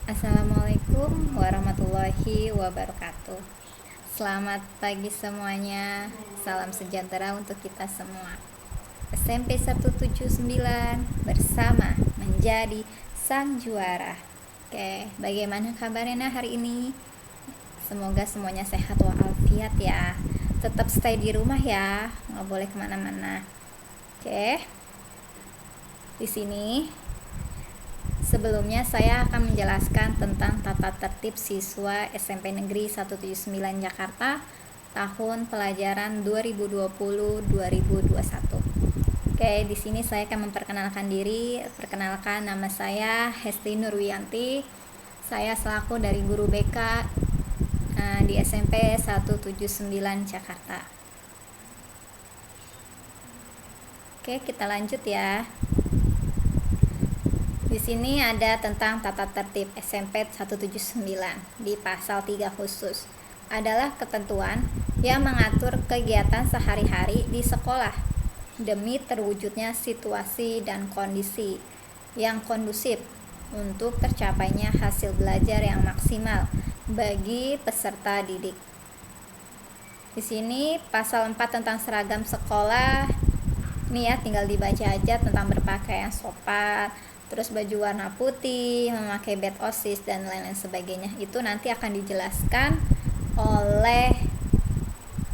Assalamualaikum warahmatullahi wabarakatuh. Selamat pagi semuanya. Salam sejahtera untuk kita semua. SMP 179 bersama menjadi sang juara. Oke, bagaimana kabarnya hari ini? Semoga semuanya sehat walafiat ya. Tetap stay di rumah ya, nggak boleh kemana-mana. Oke, di sini sebelumnya saya akan menjelaskan tentang tata tertib siswa SMP Negeri 179 Jakarta tahun pelajaran 2020-2021. Oke, di sini saya akan memperkenalkan diri. Perkenalkan, nama saya Hesti Nurwiyanti. Saya selaku dari guru BK di SMP 179 Jakarta. Oke, kita lanjut ya. Di sini ada tentang tata tertib SMP 179 di pasal 3 khusus. Adalah ketentuan yang mengatur kegiatan sehari-hari di sekolah demi terwujudnya situasi dan kondisi yang kondusif untuk tercapainya hasil belajar yang maksimal bagi peserta didik. Di sini pasal 4 tentang seragam sekolah. Ini ya, tinggal dibaca aja tentang berpakaian sopan, terus baju warna putih, memakai bed OSIS dan lain-lain sebagainya. Itu nanti akan dijelaskan oleh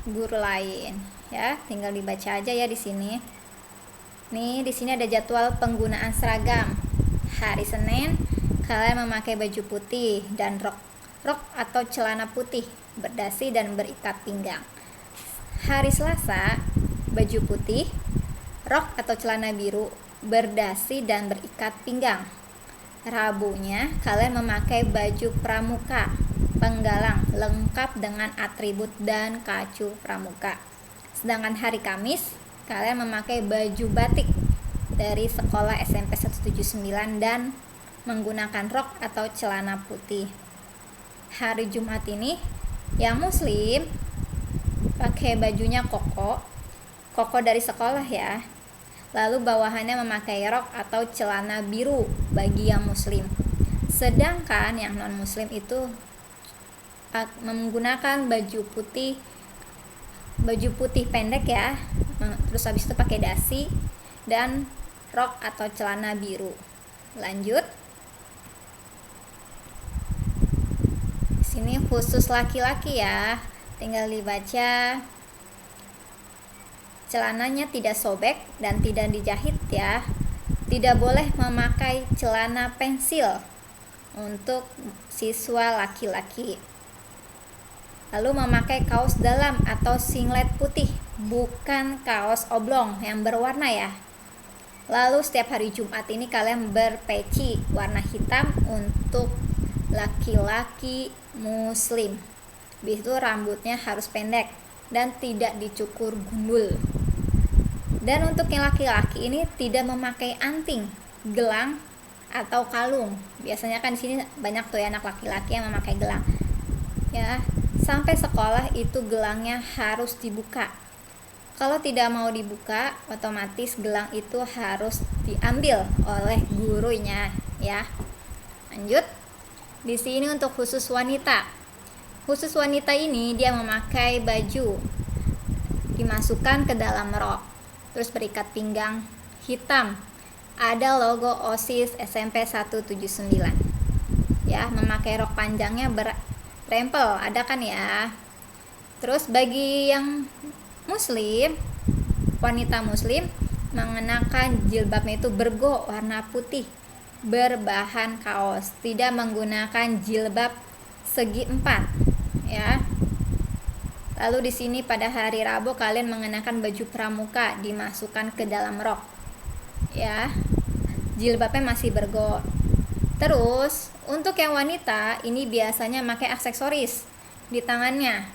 guru lain ya. Tinggal dibaca aja ya di sini. Nih, di sini ada jadwal penggunaan seragam. Hari Senin kalian memakai baju putih dan rok atau celana putih berdasi dan berikat pinggang. Hari Selasa baju putih, rok atau celana biru berdasi dan berikat pinggang. Rabunya kalian memakai baju pramuka penggalang lengkap dengan atribut dan kacu pramuka. Sedangkan hari Kamis kalian memakai baju batik dari sekolah SMP 179 dan menggunakan rok atau celana putih. Hari Jumat ini yang muslim pakai bajunya koko dari sekolah ya. Lalu bawahannya memakai rok atau celana biru bagi yang muslim. Sedangkan yang non muslim itu menggunakan baju putih pendek ya. Terus habis itu pakai dasi dan rok atau celana biru. Lanjut. Di sini khusus laki-laki ya. Tinggal dibaca. Celananya tidak sobek dan tidak dijahit ya. Tidak boleh memakai celana pensil untuk siswa laki-laki. Lalu memakai kaos dalam atau singlet putih, bukan kaos oblong yang berwarna ya. Lalu setiap hari Jumat ini kalian berpeci warna hitam untuk laki-laki muslim. Habis itu rambutnya harus pendek dan tidak dicukur gundul. Dan untuk yang laki-laki ini tidak memakai anting, gelang atau kalung. Biasanya kan di sini banyak tuh ya anak laki-laki yang memakai gelang. Ya, sampai sekolah itu gelangnya harus dibuka. Kalau tidak mau dibuka, otomatis gelang itu harus diambil oleh gurunya ya. Lanjut. Di sini untuk khusus wanita. Khusus wanita ini dia memakai baju dimasukkan ke dalam rok. Terus berikat pinggang hitam. Ada logo OSIS SMP 179. Ya, memakai rok panjangnya berempel, ada kan ya. Terus bagi yang muslim, wanita muslim mengenakan jilbabnya itu bergo warna putih berbahan kaos, tidak menggunakan jilbab segi 4 ya. Lalu di sini pada hari Rabu kalian mengenakan baju pramuka dimasukkan ke dalam rok. Ya. Jilbabnya masih bergo. Terus, untuk yang wanita ini biasanya pakai aksesoris di tangannya.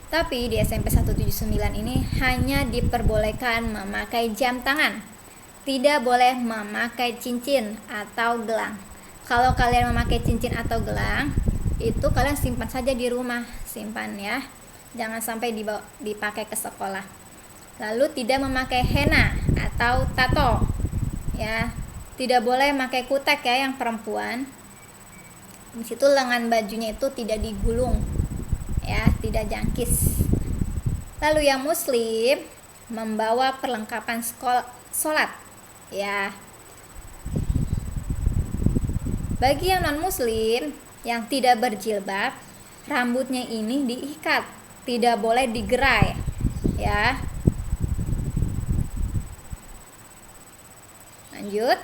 Tapi di SMP 179 ini hanya diperbolehkan memakai jam tangan. Tidak boleh memakai cincin atau gelang. Kalau kalian memakai cincin atau gelang, itu kalian simpan saja di rumah, simpan ya. Jangan sampai dipakai ke sekolah. Lalu tidak memakai henna atau tato ya. Tidak boleh memakai kutek ya yang perempuan. Di situ lengan bajunya itu tidak digulung, ya, tidak jangkis. Lalu yang muslim membawa perlengkapan sholat, ya. Bagi yang non muslim yang tidak berjilbab, rambutnya ini diikat, tidak boleh digerai, ya. Lanjut.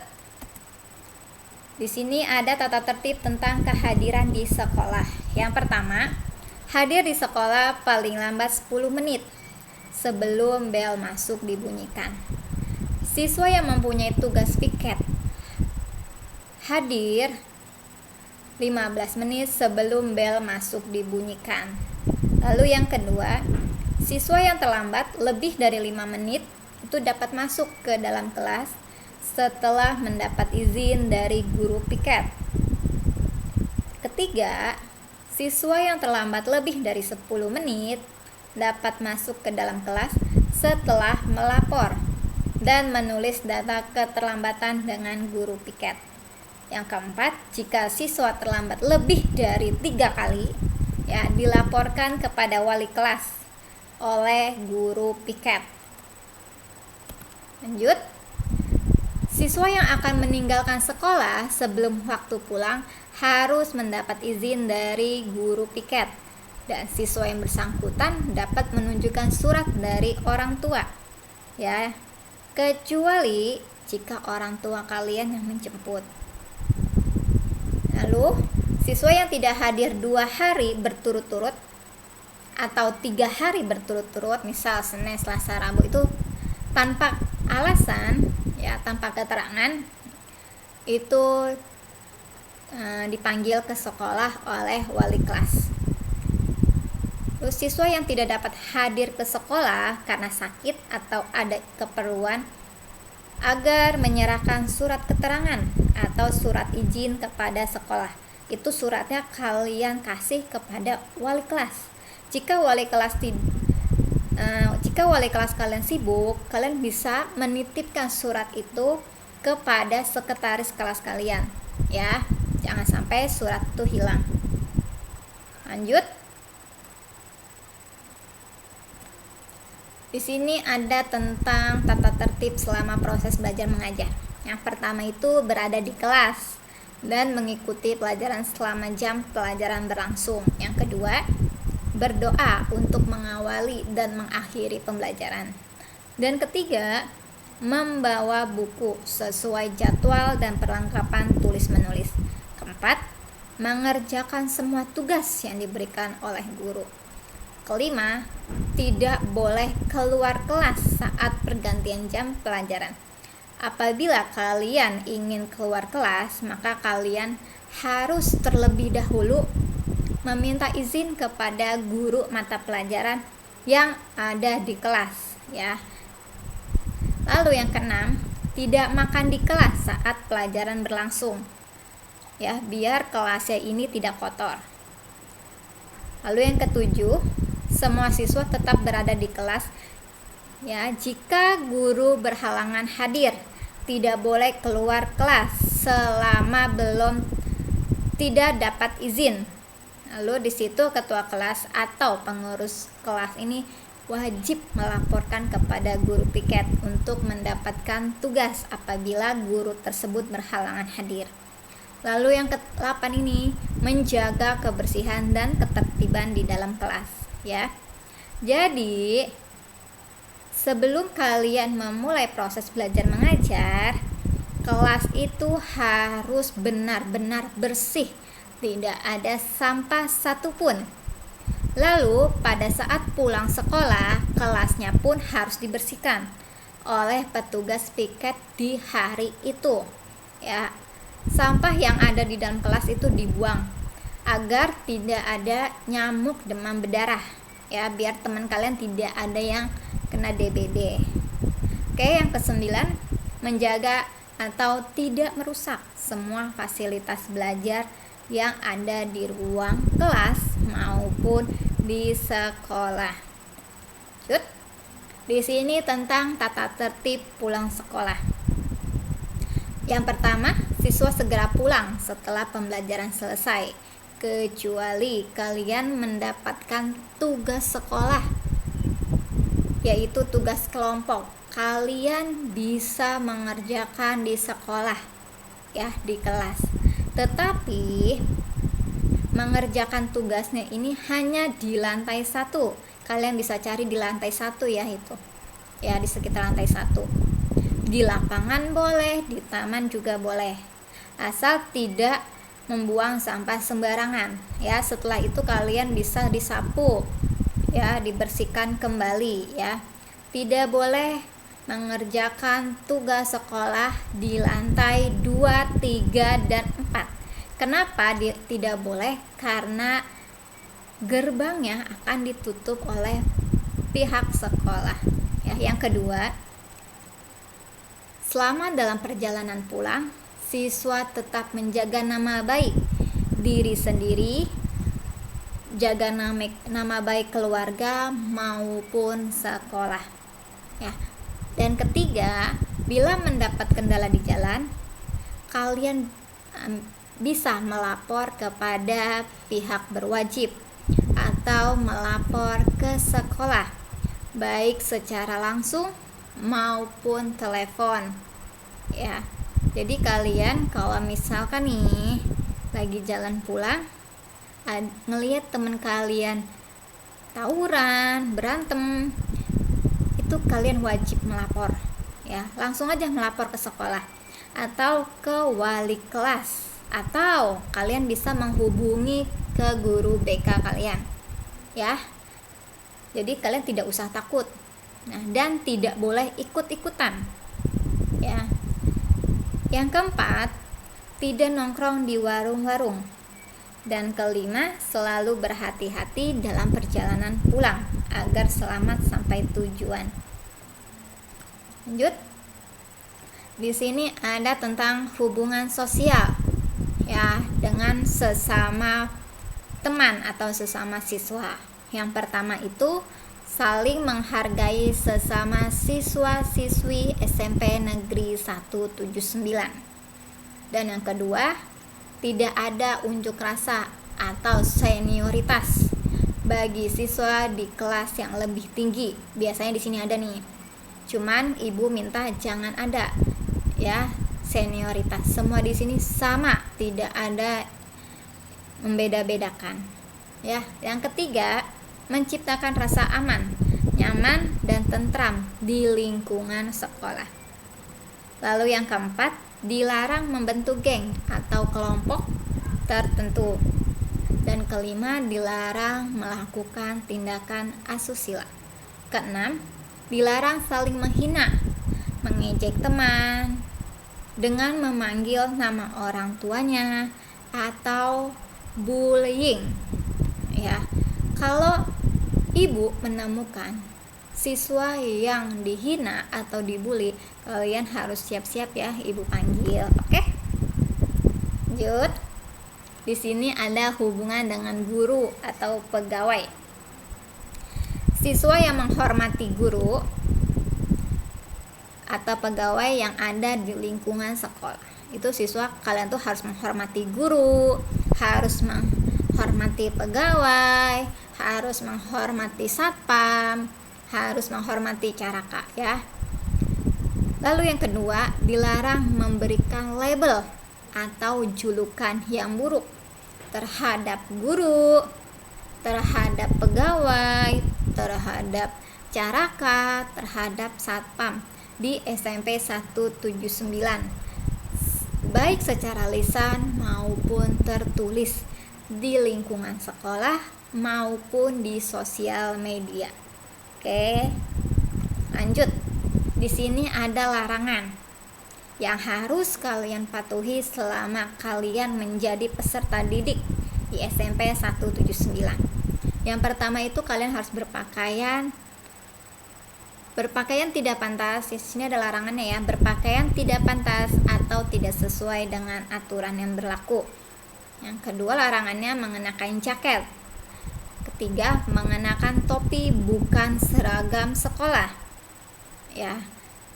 Di sini ada tata tertib tentang kehadiran di sekolah. Yang pertama, hadir di sekolah paling lambat 10 menit sebelum bel masuk dibunyikan. Siswa yang mempunyai tugas piket hadir 15 menit sebelum bel masuk dibunyikan. Lalu yang kedua, siswa yang terlambat lebih dari 5 menit itu dapat masuk ke dalam kelas setelah mendapat izin dari guru piket. Ketiga, siswa yang terlambat lebih dari 10 menit dapat masuk ke dalam kelas setelah melapor dan menulis data keterlambatan dengan guru piket. Yang keempat, jika siswa terlambat lebih dari 3 kali, ya, dilaporkan kepada wali kelas oleh guru piket. Lanjut. Siswa yang akan meninggalkan sekolah sebelum waktu pulang harus mendapat izin dari guru piket, dan siswa yang bersangkutan dapat menunjukkan surat dari orang tua, ya, kecuali jika orang tua kalian yang menjemput. Lalu, siswa yang tidak hadir 2 hari berturut-turut atau 3 hari berturut-turut, misal Senin, Selasa, Rabu, itu tanpa alasan, ya, tanpa keterangan, itu dipanggil ke sekolah oleh wali kelas. Terus siswa yang tidak dapat hadir ke sekolah karena sakit atau ada keperluan agar menyerahkan surat keterangan atau surat izin kepada sekolah. Itu suratnya kalian kasih kepada wali kelas. Jika wali kelas kalian sibuk, kalian bisa menitipkan surat itu kepada sekretaris kelas kalian, ya. Jangan sampai surat itu hilang. Lanjut. Di sini ada tentang tata tertib selama proses belajar mengajar. Yang pertama itu berada di kelas dan mengikuti pelajaran selama jam pelajaran berlangsung. Yang kedua, berdoa untuk mengawali dan mengakhiri pembelajaran. Dan ketiga, membawa buku sesuai jadwal dan perlengkapan tulis-menulis. Keempat, mengerjakan semua tugas yang diberikan oleh guru. Kelima, tidak boleh keluar kelas saat pergantian jam pelajaran. Apabila kalian ingin keluar kelas, maka kalian harus terlebih dahulu meminta izin kepada guru mata pelajaran yang ada di kelas, ya. Lalu yang keenam, tidak makan di kelas saat pelajaran berlangsung, ya, biar kelasnya ini tidak kotor. Lalu yang ketujuh, semua siswa tetap berada di kelas, ya. Jika guru berhalangan hadir, tidak boleh keluar kelas selama belum tidak dapat izin. Lalu di situ ketua kelas atau pengurus kelas ini wajib melaporkan kepada guru piket untuk mendapatkan tugas apabila guru tersebut berhalangan hadir. Lalu yang ke-8 ini, menjaga kebersihan dan ketertiban di dalam kelas, ya. Jadi, sebelum kalian memulai proses belajar mengajar, kelas itu harus benar-benar bersih, tidak ada sampah satupun. Lalu pada saat pulang sekolah, kelasnya pun harus dibersihkan oleh petugas piket di hari itu, ya. Sampah yang ada di dalam kelas itu dibuang agar tidak ada nyamuk demam berdarah, ya, biar teman kalian tidak ada yang kena DBD. Oke, yang ke-9, menjaga atau tidak merusak semua fasilitas belajar yang ada di ruang kelas maupun di sekolah. Lanjut. Di sini tentang tata tertib pulang sekolah. Yang pertama, siswa segera pulang setelah pembelajaran selesai, kecuali kalian mendapatkan tugas sekolah, yaitu tugas kelompok. Kalian bisa mengerjakan di sekolah, ya, di kelas. Tetapi mengerjakan tugasnya ini hanya di lantai 1. Kalian bisa cari di lantai 1 ya, itu ya, di sekitar lantai 1. Di lapangan boleh, di taman juga boleh, asal tidak membuang sampah sembarangan ya. Setelah itu kalian bisa disapu ya, dibersihkan kembali ya. Tidak boleh mengerjakan tugas sekolah di lantai 2, 3, dan 4. Kenapa tidak boleh? Karena gerbangnya akan ditutup oleh pihak sekolah ya. Yang kedua, selama dalam perjalanan pulang, siswa tetap menjaga nama baik diri sendiri, jaga nama baik keluarga maupun sekolah ya. Dan ketiga, bila mendapat kendala di jalan, kalian bisa melapor kepada pihak berwajib atau melapor ke sekolah, baik secara langsung maupun telepon ya. Jadi kalian kalau misalkan nih lagi jalan pulang, ngelihat teman kalian tawuran, berantem, itu kalian wajib melapor ya. Langsung aja melapor ke sekolah atau ke wali kelas, atau kalian bisa menghubungi ke guru BK kalian ya. Jadi kalian tidak usah takut. Nah, dan tidak boleh ikut-ikutan ya. Yang keempat, tidak nongkrong di warung-warung. Dan kelima, selalu berhati-hati dalam perjalanan pulang agar selamat sampai tujuan. Lanjut. Di sini ada tentang hubungan sosial ya, dengan sesama teman atau sesama siswa. Yang pertama itu saling menghargai sesama siswa-siswi SMP Negeri 179. Dan yang kedua, tidak ada unjuk rasa atau senioritas bagi siswa di kelas yang lebih tinggi. Biasanya di sini ada nih. Cuman ibu minta jangan ada ya senioritas. Semua di sini sama, tidak ada membeda-bedakan. Ya, yang ketiga, menciptakan rasa aman, nyaman, dan tentram di lingkungan sekolah. Lalu yang keempat, dilarang membentuk geng atau kelompok tertentu. Dan kelima, dilarang melakukan tindakan asusila. Keenam, dilarang saling menghina, mengejek teman dengan memanggil nama orang tuanya atau bullying ya. Kalau ibu menemukan siswa yang dihina atau dibully, kalian harus siap-siap ya, ibu panggil. Oke? Lanjut. Di sini ada hubungan dengan guru atau pegawai. Siswa yang menghormati guru atau pegawai yang ada di lingkungan sekolah. Itu siswa kalian tuh harus menghormati guru, harus menghormati pegawai, harus menghormati satpam, harus menghormati caraka ya. Lalu yang kedua, dilarang memberikan label atau julukan yang buruk terhadap guru, terhadap pegawai, terhadap caraka, terhadap satpam di SMP 179, baik secara lisan maupun tertulis di lingkungan sekolah maupun di sosial media. Oke, lanjut. Di sini ada larangan yang harus kalian patuhi selama kalian menjadi peserta didik di SMP 179. Yang pertama itu kalian harus berpakaian tidak pantas. Di sini ada larangannya ya, berpakaian tidak pantas atau tidak sesuai dengan aturan yang berlaku. Yang kedua, larangannya mengenakan jaket. Ketiga, mengenakan topi bukan seragam sekolah. Ya.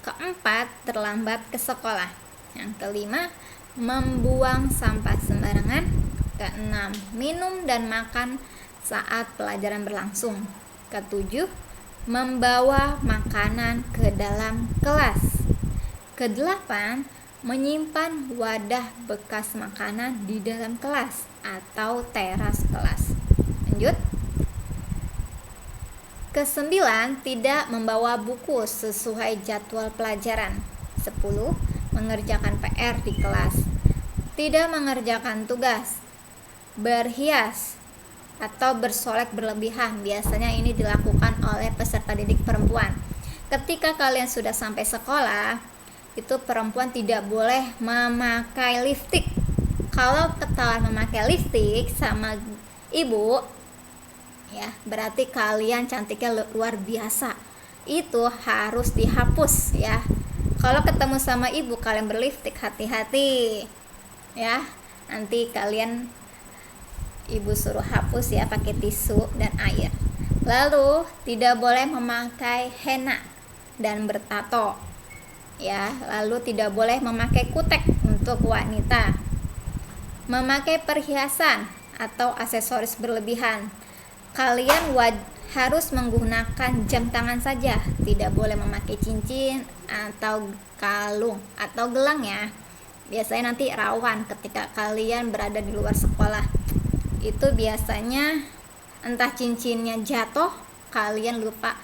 Keempat, terlambat ke sekolah. Yang kelima, membuang sampah sembarangan. Keenam, minum dan makan saat pelajaran berlangsung. Ketujuh, membawa makanan ke dalam kelas. Kedelapan, menyimpan wadah bekas makanan di dalam kelas atau teras kelas. Lanjut. Kesembilan, tidak membawa buku sesuai jadwal pelajaran. 10. Mengerjakan PR di kelas. Tidak mengerjakan tugas. Berhias atau bersolek berlebihan. Biasanya ini dilakukan oleh peserta didik perempuan. Ketika kalian sudah sampai sekolah, itu perempuan tidak boleh memakai lipstik. Kalau ketahuan memakai lipstik sama ibu, ya berarti kalian cantiknya luar biasa. Itu harus dihapus ya. Kalau ketemu sama ibu kalian berlipstik, hati-hati ya. Nanti kalian ibu suruh hapus ya pakai tisu dan air. Lalu tidak boleh memakai henna dan bertato ya. Lalu tidak boleh memakai kutek untuk wanita. Memakai perhiasan atau aksesoris berlebihan. Kalian harus menggunakan jam tangan saja, tidak boleh memakai cincin atau kalung atau gelang ya. Biasanya nanti rawan ketika kalian berada di luar sekolah. Itu biasanya entah cincinnya jatuh, kalian lupa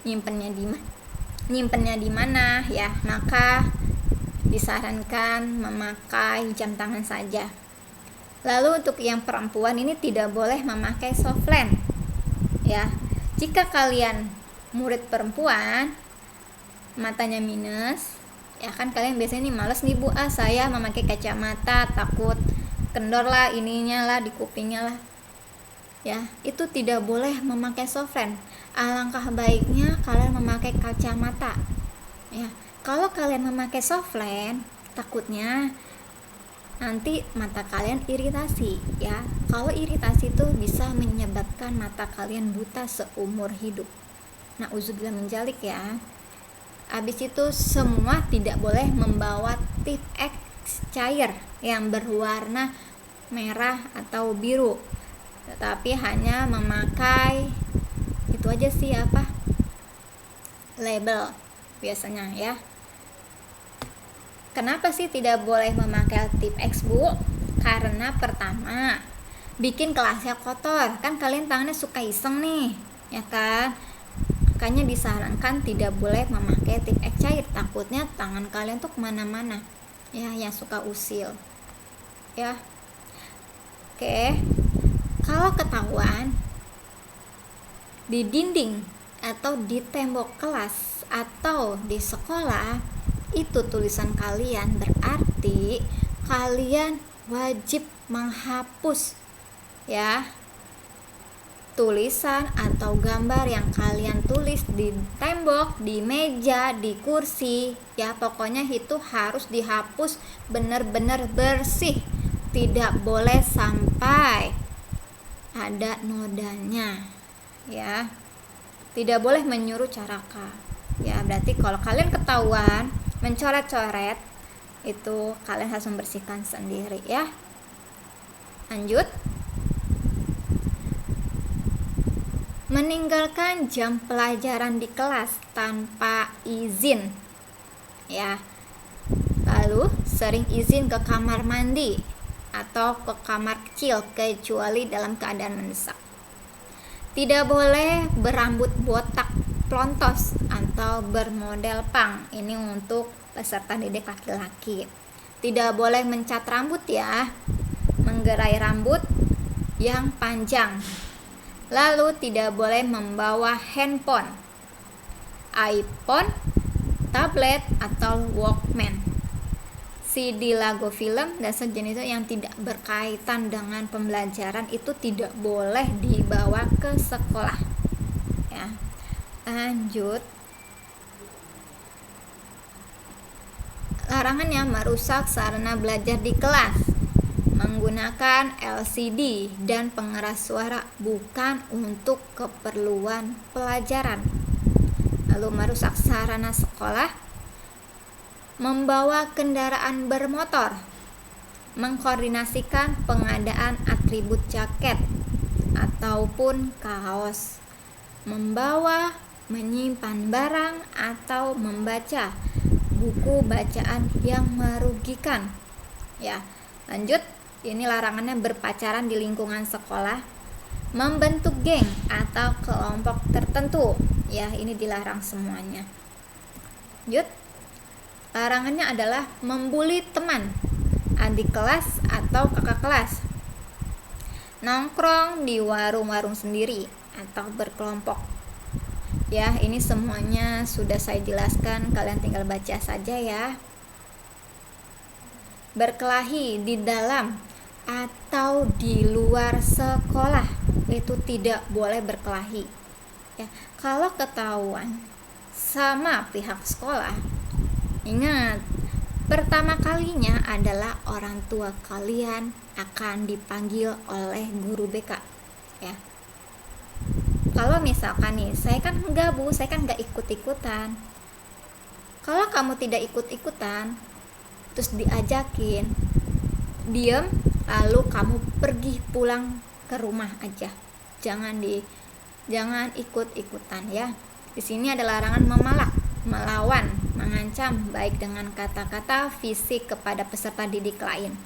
nyimpennya di mana ya. Maka disarankan memakai jam tangan saja. Lalu untuk yang perempuan ini tidak boleh memakai softland ya. Jika kalian murid perempuan matanya minus ya, kan kalian biasanya nih males nih bu, saya memakai kacamata takut kendor lah ininya lah di kupingnya lah ya. Itu tidak boleh memakai softland. Alangkah baiknya kalian memakai kacamata ya. Kalau kalian memakai softland, takutnya nanti mata kalian iritasi ya. Kalau iritasi itu bisa menyebabkan mata kalian buta seumur hidup. Nauzubillah min dzalik ya. Habis itu semua tidak boleh membawa tip X cair yang berwarna merah atau biru, tetapi hanya memakai itu aja sih apa label biasanya ya. Kenapa sih tidak boleh memakai tip X bu? Karena pertama bikin kelasnya kotor. Kan kalian tangannya suka iseng nih ya kan. Makanya disarankan tidak boleh memakai tip X cair. Takutnya tangan kalian tuh kemana-mana ya, yang suka usil ya. Oke, kalau ketahuan di dinding atau di tembok kelas atau di sekolah itu tulisan kalian, berarti kalian wajib menghapus ya tulisan atau gambar yang kalian tulis di tembok, di meja, di kursi ya. Pokoknya itu harus dihapus benar-benar bersih, tidak boleh sampai ada nodanya ya. Tidak boleh menyuruh caraka ya. Berarti kalau kalian ketahuan mencoret-coret, itu kalian harus membersihkan sendiri ya. Lanjut. Meninggalkan jam pelajaran di kelas tanpa izin ya. Lalu sering izin ke kamar mandi atau ke kamar kecil kecuali dalam keadaan mendesak. Tidak boleh berambut botak plontos atau bermodel pang. Ini untuk peserta didik laki-laki. Tidak boleh mencat rambut ya, menggerai rambut yang panjang. Lalu tidak boleh membawa handphone, iPhone, tablet atau Walkman, CD lagu film dan sejenisnya yang tidak berkaitan dengan pembelajaran itu tidak boleh dibawa ke sekolah ya. Lanjut. Larangannya merusak sarana belajar di kelas, menggunakan LCD dan pengeras suara bukan untuk keperluan pelajaran. Lalu merusak sarana sekolah, membawa kendaraan bermotor mengkoordinasikan pengadaan atribut jaket ataupun kaos, membawa, menyimpan barang atau membaca buku bacaan yang merugikan. Ya, lanjut. Ini larangannya berpacaran di lingkungan sekolah, membentuk geng atau kelompok tertentu. Ya, ini dilarang semuanya. Lanjut. Larangannya adalah membuli teman, adik kelas atau kakak kelas, nongkrong di warung-warung sendiri atau berkelompok. Ya, ini semuanya sudah saya jelaskan, kalian tinggal baca saja ya. Berkelahi di dalam atau di luar sekolah itu tidak boleh berkelahi. Ya, kalau ketahuan sama pihak sekolah, ingat, pertama kalinya adalah orang tua kalian akan dipanggil oleh guru BK. Ya. Kalau misalkan nih, saya kan nggak ikut-ikutan. Kalau kamu tidak ikut-ikutan, terus diajakin, diem, lalu kamu pergi pulang ke rumah aja. Jangan ikut-ikutan ya. Di sini ada larangan memalak, melawan, mengancam baik dengan kata-kata, fisik kepada peserta didik lain.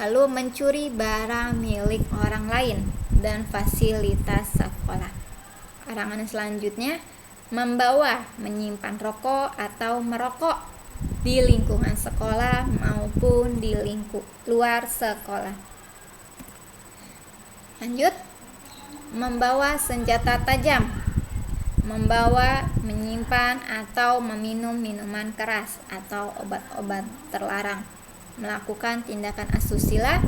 Lalu mencuri barang milik orang lain dan fasilitas sekolah. Larangan selanjutnya, membawa, menyimpan rokok atau merokok di lingkungan sekolah maupun di luar sekolah. Lanjut, membawa senjata tajam, membawa, menyimpan atau meminum minuman keras atau obat-obat terlarang, melakukan tindakan asusila,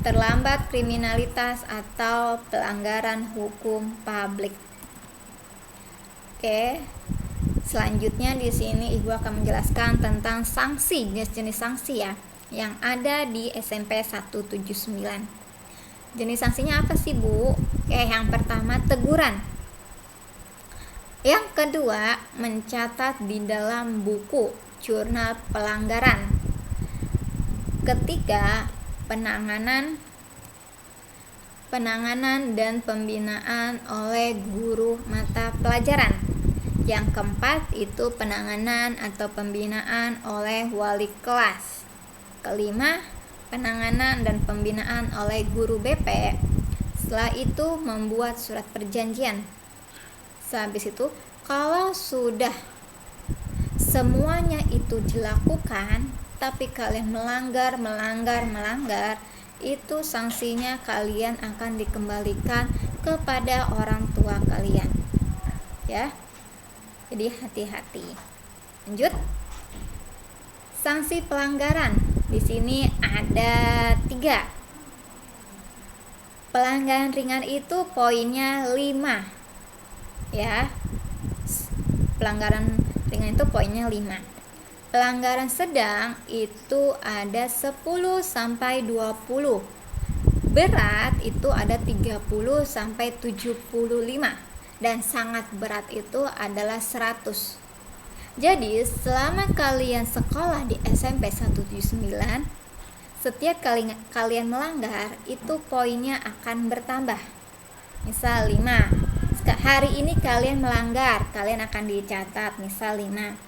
terlambat kriminalitas atau pelanggaran hukum publik. Oke. Selanjutnya di sini Ibu akan menjelaskan tentang sanksi, jenis-jenis sanksi ya yang ada di SMP 179. Jenis sanksinya apa sih, Bu? Yang pertama teguran. Yang kedua, mencatat di dalam buku jurnal pelanggaran. Ketiga, penanganan dan pembinaan oleh guru mata pelajaran. Yang keempat itu penanganan atau pembinaan oleh wali kelas. Kelima, penanganan dan pembinaan oleh guru BP. Setelah itu membuat surat perjanjian. Sehabis itu, kalau sudah semuanya itu dilakukan, tapi kalian melanggar, itu sanksinya kalian akan dikembalikan kepada orang tua kalian. Ya. Jadi hati-hati. Lanjut. Sanksi pelanggaran. Di sini ada 3. Pelanggaran ringan itu poinnya 5. Ya. Pelanggaran ringan itu poinnya 5. Pelanggaran sedang itu ada 10 sampai 20. Berat itu ada 30 sampai 75. Dan sangat berat itu adalah 100. Jadi selama kalian sekolah di SMP 179, setiap kali kalian melanggar itu poinnya akan bertambah. Misal 5. Hari ini kalian melanggar, kalian akan dicatat misal 5.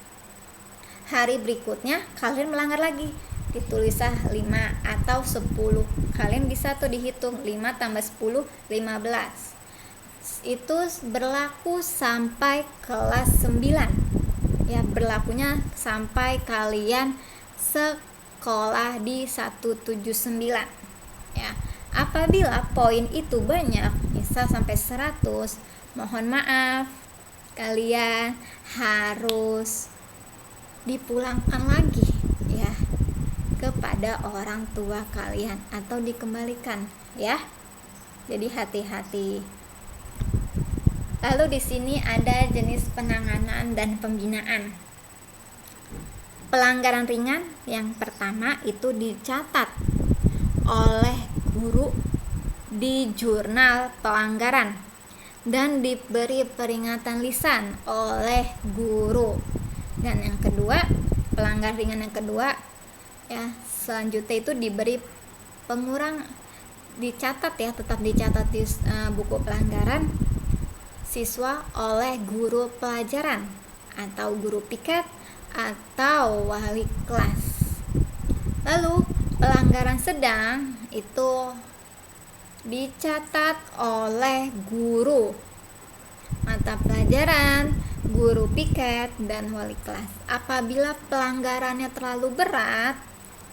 Hari berikutnya kalian melanggar lagi, ditulislah 5 atau 10. Kalian bisa tuh dihitung 5 tambah 10, 15. Itu berlaku sampai kelas 9. Ya, berlakunya sampai kalian sekolah di 179. Ya, apabila poin itu banyak, misal sampai 100, mohon maaf, kalian harus dipulangkan lagi ya kepada orang tua kalian atau dikembalikan ya. Jadi hati-hati. Lalu di sini ada jenis penanganan dan pembinaan. Pelanggaran ringan yang pertama itu dicatat oleh guru di jurnal pelanggaran dan diberi peringatan lisan oleh guru. Dan yang kedua, pelanggaran ringan yang kedua Ya, selanjutnya itu diberi pengurang, dicatat ya, tetap dicatat di buku pelanggaran siswa oleh guru pelajaran atau guru piket atau wali kelas. Lalu pelanggaran sedang itu dicatat oleh guru mata pelajaran, guru piket, dan wali kelas. Apabila pelanggarannya terlalu berat,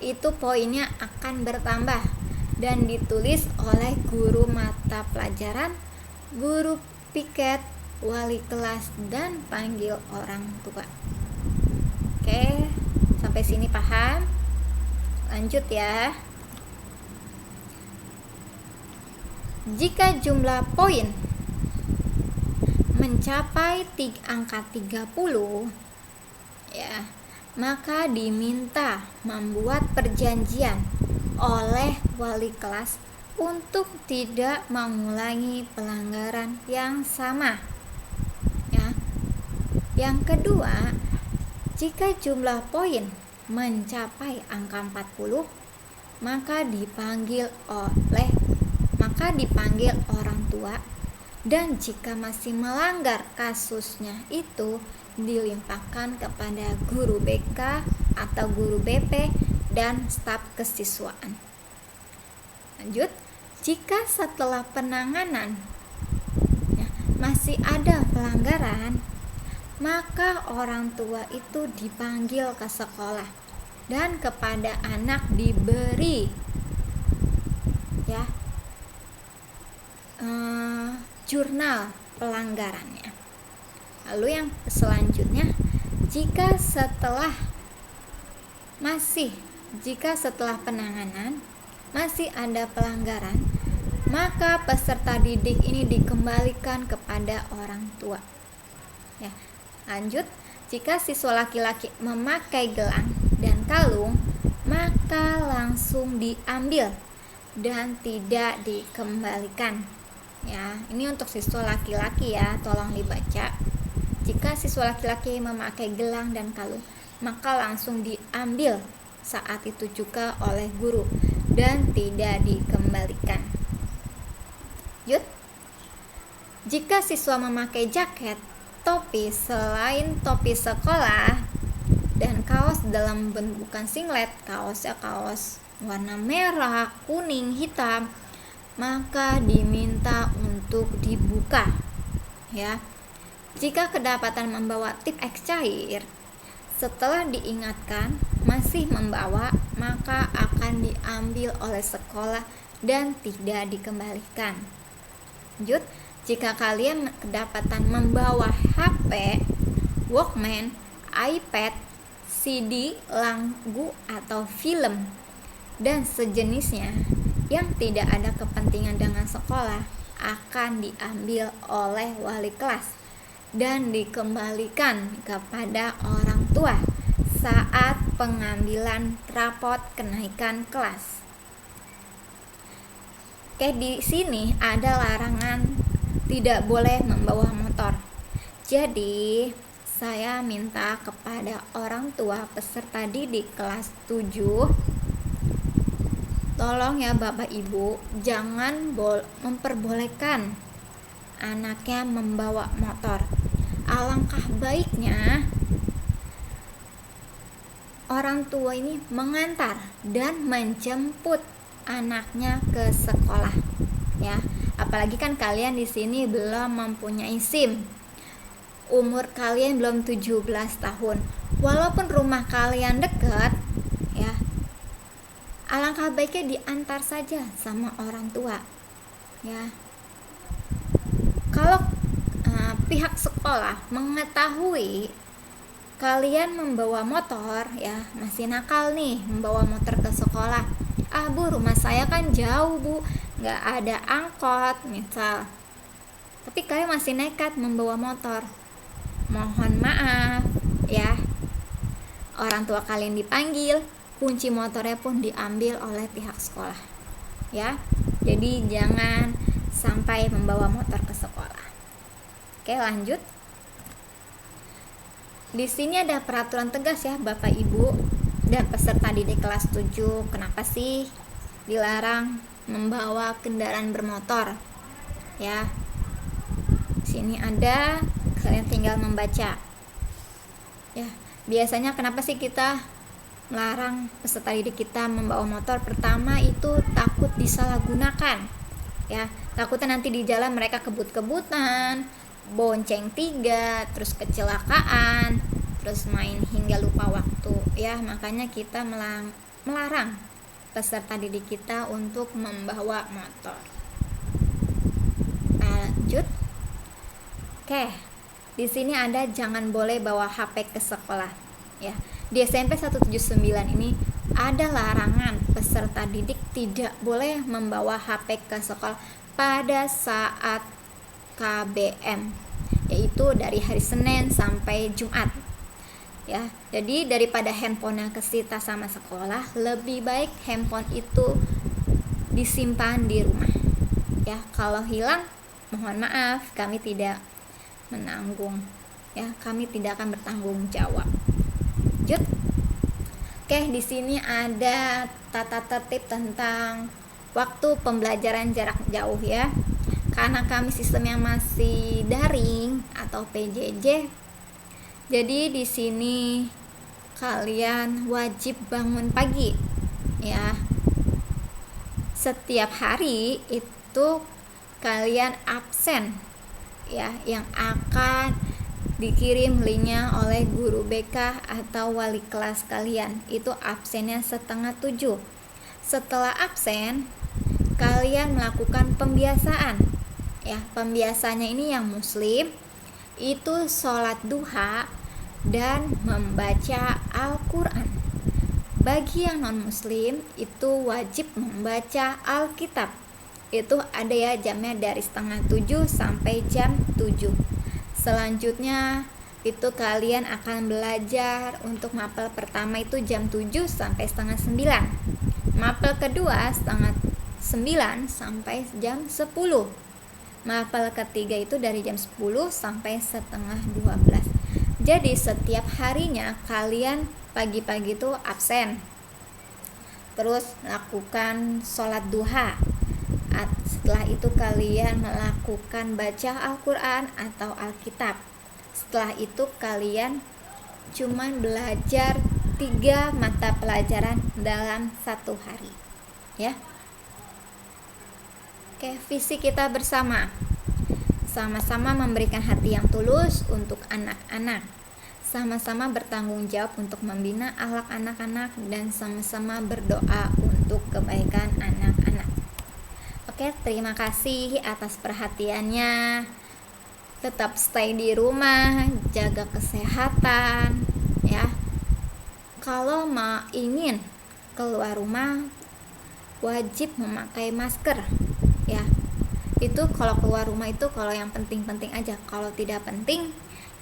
itu poinnya akan bertambah dan ditulis oleh guru mata pelajaran, guru piket, wali kelas, dan panggil orang tua. Oke, sampai sini paham? Lanjut ya. Jika jumlah poin mencapai angka 30 ya, maka diminta membuat perjanjian oleh wali kelas untuk tidak mengulangi pelanggaran yang sama ya. Yang kedua, jika jumlah poin mencapai angka 40, maka dipanggil orang tua, dan jika masih melanggar kasusnya itu dilimpahkan kepada guru BK atau guru BP dan staf kesiswaan. Lanjut, jika setelah penanganan ya, masih ada pelanggaran, maka orang tua itu dipanggil ke sekolah dan kepada anak diberi ya jurnal pelanggarannya. Lalu yang selanjutnya, jika setelah penanganan masih ada pelanggaran, maka peserta didik ini dikembalikan kepada orang tua. Ya, lanjut, jika siswa laki-laki memakai gelang dan kalung, maka langsung diambil dan tidak dikembalikan. Ya, ini untuk siswa laki-laki ya, tolong dibaca. Jika siswa laki-laki memakai gelang dan kalung, maka langsung diambil saat itu juga oleh guru dan tidak dikembalikan. Yud. Jika siswa memakai jaket, topi selain topi sekolah, dan kaos dalam bentuk bukan singlet, kaosnya kaos warna merah, kuning, hitam, maka diminta untuk dibuka ya. Jika kedapatan membawa tip X cair, setelah diingatkan masih membawa, maka akan diambil oleh sekolah dan tidak dikembalikan. Lanjut, jika kalian kedapatan membawa HP, Walkman, iPad, CD, lagu atau film dan sejenisnya yang tidak ada kepentingan dengan sekolah, akan diambil oleh wali kelas dan dikembalikan kepada orang tua saat pengambilan rapot kenaikan kelas. Oke, di sini ada larangan tidak boleh membawa motor. Jadi, saya minta kepada orang tua peserta didik kelas 7, tolong ya Bapak Ibu, jangan memperbolehkan anaknya membawa motor. Alangkah baiknya orang tua ini mengantar dan menjemput anaknya ke sekolah ya. Apalagi kan kalian di sini belum mempunyai SIM. Umur kalian belum 17 tahun. Walaupun rumah kalian dekat ya, alangkah baiknya diantar saja sama orang tua ya. Kalau pihak sekolah mengetahui kalian membawa motor ya, masih nakal nih membawa motor ke sekolah, Bu, rumah saya kan jauh Bu, nggak ada angkot misal, tapi kalian masih nekat membawa motor, mohon maaf ya, orang tua kalian dipanggil, kunci motornya pun diambil oleh pihak sekolah ya. Jadi jangan sampai membawa motor ke sekolah. Oke, lanjut. Di sini ada peraturan tegas ya Bapak Ibu. dan peserta didik kelas 7, kenapa sih dilarang membawa kendaraan bermotor? Ya, sini ada, kalian tinggal membaca. Ya, biasanya kenapa sih kita melarang peserta didik kita membawa motor? Pertama itu takut disalahgunakan. Ya, takutnya nanti di jalan mereka kebut-kebutan, bonceng 3, terus kecelakaan, terus main hingga lupa waktu. Ya, makanya kita melarang peserta didik kita untuk membawa motor. Lanjut. Oke. Di sini ada jangan boleh bawa HP ke sekolah. Ya. Di SMP 179 ini ada larangan peserta didik tidak boleh membawa HP ke sekolah pada saat KBM, yaitu dari hari Senin sampai Jumat. Ya, jadi daripada handphonenya kesita sama sekolah, lebih baik handphone itu disimpan di rumah. Ya, kalau hilang, mohon maaf, kami tidak menanggung. Ya, kami tidak akan bertanggung jawab. Lanjut. Oke, di sini ada tata tertib tentang waktu pembelajaran jarak jauh ya. Karena kami sistemnya masih daring atau PJJ, jadi di sini kalian wajib bangun pagi ya. Setiap hari itu kalian absen ya, yang akan dikirim linknya oleh guru BK atau wali kelas kalian. Itu absennya 6:30. Setelah absen, kalian melakukan pembiasaan ya. Pembiasaannya ini yang muslim itu sholat duha dan membaca Al-Quran. Bagi yang non-muslim itu wajib membaca Alkitab. Itu ada ya jamnya dari 6:30 sampai jam 7. Selanjutnya itu kalian akan belajar untuk mapel pertama itu jam 7 sampai 8:30. Mapel kedua 8:30 sampai jam 10. Mapel ketiga itu dari jam 10 sampai 11:30. Jadi setiap harinya kalian pagi-pagi itu absen. Terus melakukan sholat duha. Setelah itu kalian melakukan baca Al-Quran atau Alkitab. Setelah itu kalian cuman belajar 3 mata pelajaran dalam satu hari. Ya. Oke, visi kita bersama. Sama-sama memberikan hati yang tulus untuk anak-anak. Sama-sama bertanggung jawab untuk membina akhlak anak-anak dan sama-sama berdoa untuk kebaikan anak-anak. Oke, terima kasih atas perhatiannya. Tetap stay di rumah, jaga kesehatan ya. Kalau ingin keluar rumah wajib memakai masker ya. Itu kalau keluar rumah itu kalau yang penting-penting aja. Kalau tidak penting,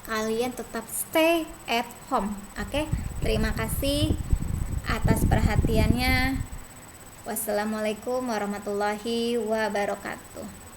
kalian tetap stay at home. Oke? Terima kasih atas perhatiannya. Wassalamualaikum warahmatullahi wabarakatuh.